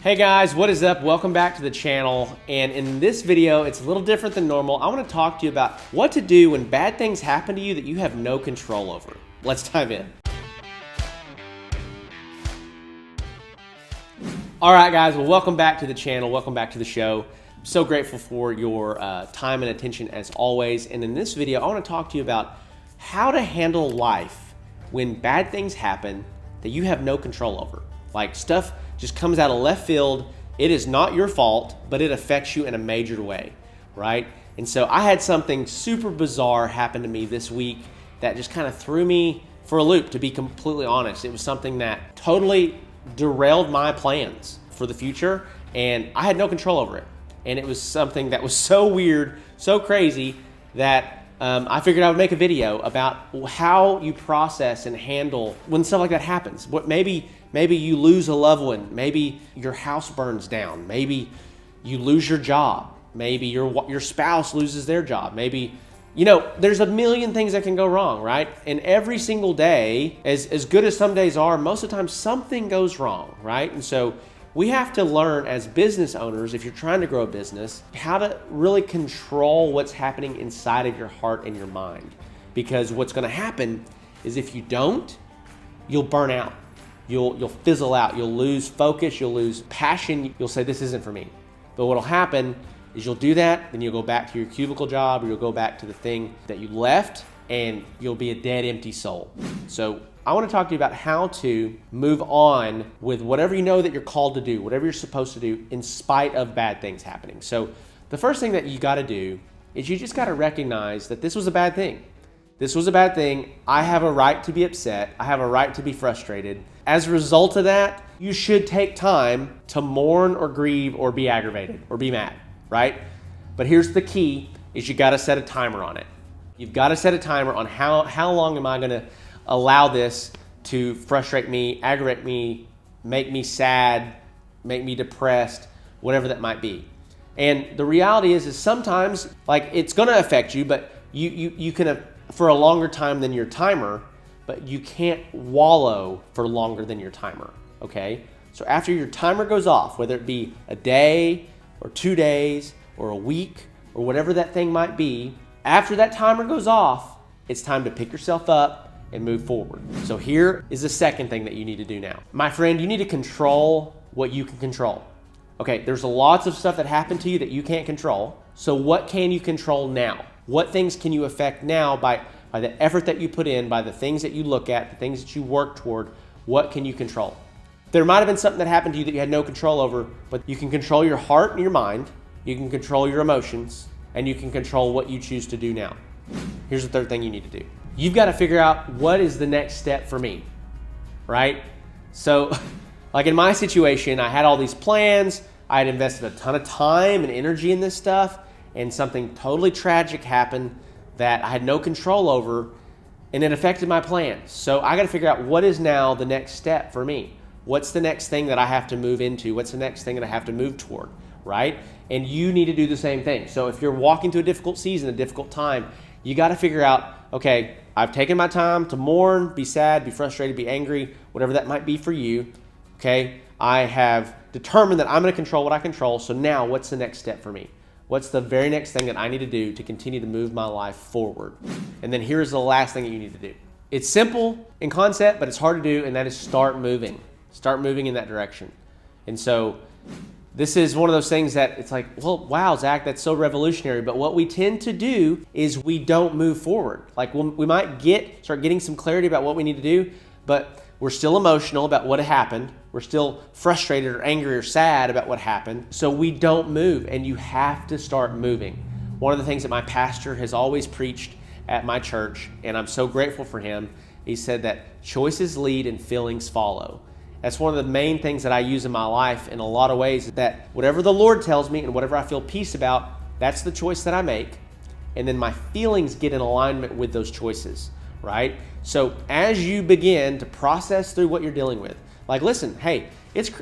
Hey guys, what is up? Welcome back to the channel. And in this video, it's a little different than normal. I want to talk to you about what to do when bad things happen to you that you have no control over. Let's dive in. All right, guys, well, welcome back to the channel. Welcome back to the show. I'm so grateful for your time and attention as always. And in this video, I want to talk to you about how to handle life when bad things happen that you have no control over. Like stuff just comes out of left field. It is not your fault, but it affects you in a major way, right? And so I had something super bizarre happen to me this week that just kind of threw me for a loop, to be completely honest. It was something that totally derailed my plans for the future, and I had no control over it. And it was something that was so weird, so crazy, that I figured I would make a video about how you process and handle when stuff like that happens. What maybe you lose a loved one, maybe your house burns down, maybe you lose your job, maybe your spouse loses their job, maybe, there's a million things that can go wrong, right? And every single day, as good as some days are, most of the time something goes wrong, right? And so we have to learn as business owners, if you're trying to grow a business, how to really control what's happening inside of your heart and your mind. Because what's going to happen is if you don't, you'll burn out. You'll fizzle out. You'll lose focus. You'll lose passion. You'll say, this isn't for me. But what'll happen is you'll do that, then you'll go back to your cubicle job, or you'll go back to the thing that you left, and you'll be a dead, empty soul. So I want to talk to you about how to move on with whatever you know that you're called to do, whatever you're supposed to do, in spite of bad things happening. So the first thing that you got to do is you just got to recognize that this was a bad thing. This was a bad thing. I have a right to be upset. I have a right to be frustrated. As a result of that, you should take time to mourn or grieve or be aggravated or be mad, right? But here's the key, is you got to set a timer on it. You've got to set a timer on how long am I going to allow this to frustrate me, aggravate me, make me sad, make me depressed, whatever that might be. And the reality is sometimes, like, it's going to affect you, but you can for a longer time than your timer, but you can't wallow for longer than your timer, okay? So after your timer goes off, whether it be a day or 2 days or a week or whatever that thing might be, after that timer goes off, it's time to pick yourself up and move forward. So here is the second thing that you need to do now. My friend, you need to control what you can control. Okay, there's lots of stuff that happened to you that you can't control. So what can you control now? What things can you affect now by the effort that you put in, by the things that you look at, the things that you work toward? What can you control? There might have been something that happened to you that you had no control over, but you can control your heart and your mind, you can control your emotions, and you can control what you choose to do now. Here's the third thing you need to do. You've got to figure out, what is the next step for me, right? So, like in my situation, I had all these plans, I had invested a ton of time and energy in this stuff, and something totally tragic happened that I had no control over, and it affected my plans. So I got to figure out, what is now the next step for me? What's the next thing that I have to move into? What's the next thing that I have to move toward, right? And you need to do the same thing. So if you're walking through a difficult season, a difficult time, you got to figure out, okay, I've taken my time to mourn, be sad, be frustrated, be angry, whatever that might be for you, okay? I have determined that I'm going to control what I control, so now what's the next step for me? What's the very next thing that I need to do to continue to move my life forward? And then here's the last thing that you need to do. It's simple in concept, but it's hard to do, and that is start moving. Start moving in that direction. And so this is one of those things that it's like, well, wow, Zach, that's so revolutionary. But what we tend to do is we don't move forward. Like, we might start getting some clarity about what we need to do, but we're still emotional about what happened. We're still frustrated or angry or sad about what happened. So we don't move, and you have to start moving. One of the things that my pastor has always preached at my church, and I'm so grateful for him, he said that choices lead and feelings follow. That's one of the main things that I use in my life in a lot of ways, that whatever the Lord tells me and whatever I feel peace about, that's the choice that I make. And then my feelings get in alignment with those choices, right? So as you begin to process through what you're dealing with, like, listen, hey,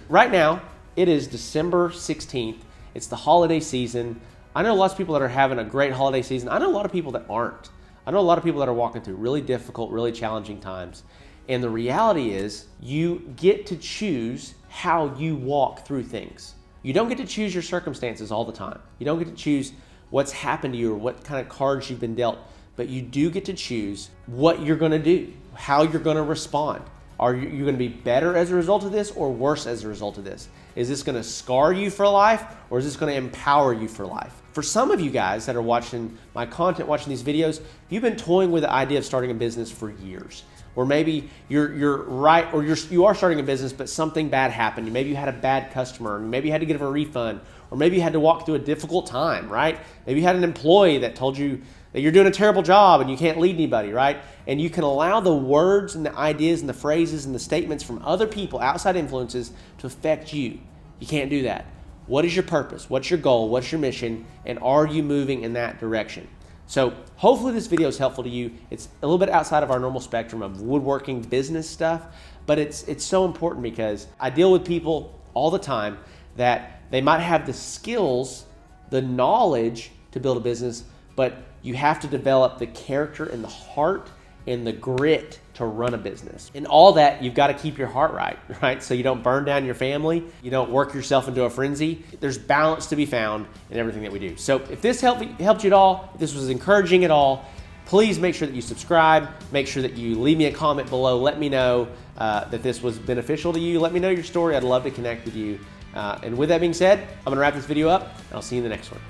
right now, it is December 16th. It's the holiday season. I know lots of people that are having a great holiday season. I know a lot of people that aren't. I know a lot of people that are walking through really difficult, really challenging times. And the reality is you get to choose how you walk through things. You don't get to choose your circumstances all the time. You don't get to choose what's happened to you or what kind of cards you've been dealt, but you do get to choose what you're gonna do, how you're gonna respond. Are you gonna be better as a result of this or worse as a result of this? Is this gonna scar you for life or is this gonna empower you for life? For some of you guys that are watching my content, watching these videos, you've been toying with the idea of starting a business for years. Or maybe you are starting a business, but something bad happened. Maybe you had a bad customer, maybe you had to give them a refund, or maybe you had to walk through a difficult time, right? Maybe you had an employee that told you that you're doing a terrible job and you can't lead anybody, right? And you can allow the words and the ideas and the phrases and the statements from other people, outside influences, to affect you. You can't do that. What is your purpose? What's your goal? What's your mission? And are you moving in that direction? So hopefully this video is helpful to you. It's a little bit outside of our normal spectrum of woodworking business stuff, but it's so important because I deal with people all the time that they might have the skills, the knowledge to build a business, but you have to develop the character and the heart and the grit to run a business. And all that, you've got to keep your heart right? So you don't burn down your family, you don't work yourself into a frenzy. There's balance to be found in everything that we do. So if this helped you at all, if this was encouraging at all, please make sure that you subscribe, make sure that you leave me a comment below, let me know that this was beneficial to you, let me know your story, I'd love to connect with you. And with that being said, I'm gonna wrap this video up, and I'll see you in the next one.